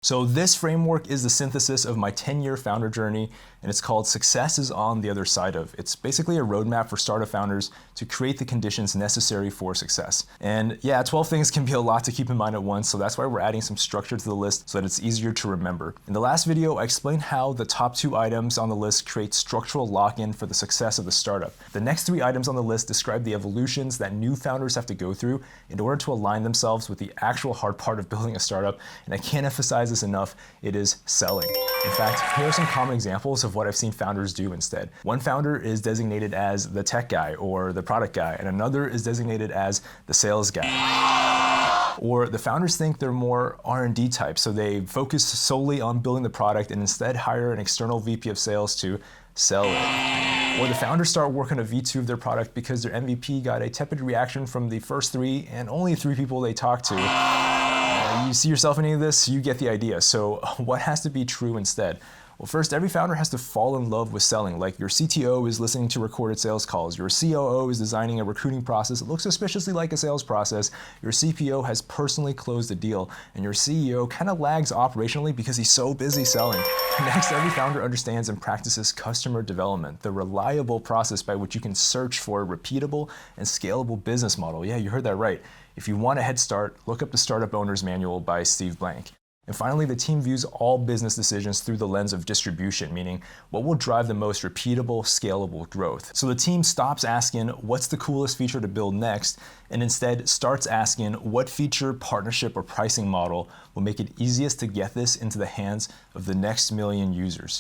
So this framework is the synthesis of my 10-year founder journey, and it's called Success is on the Other Side of. It's basically a roadmap for startup founders to create the conditions necessary for success. And yeah, 12 things can be a lot to keep in mind at once, so that's why we're adding some structure to the list so that it's easier to remember. In the last video, I explained how the top 2 items on the list create structural lock-in for the success of the startup. The next 3 items on the list describe the evolutions that new founders have to go through in order to align themselves with the actual hard part of building a startup, and I can't emphasize this enough, it is selling. In fact, here are some common examples of what I've seen founders do instead. One founder is designated as the tech guy or the product guy, and another is designated as the sales guy. Or the founders think they're more R&D type, so they focus solely on building the product and instead hire an external VP of sales to sell it. Or the founders start working on a V2 of their product because their MVP got a tepid reaction from the first 3 and only 3 people they talked to. You see yourself in any of this, you get the idea. So what has to be true instead? Well, first, every founder has to fall in love with selling. Like your CTO is listening to recorded sales calls, your COO is designing a recruiting process that looks suspiciously like a sales process, your CPO has personally closed a deal, and your CEO kind of lags operationally because he's so busy selling. Next, every founder understands and practices customer development, the reliable process by which you can search for a repeatable and scalable business model. Yeah, you heard that right. If you want a head start, look up the Startup Owner's Manual by Steve Blank. And finally, the team views all business decisions through the lens of distribution, meaning what will drive the most repeatable, scalable growth. So the team stops asking, what's the coolest feature to build next, and instead starts asking, what feature, partnership, or pricing model will make it easiest to get this into the hands of the next million users.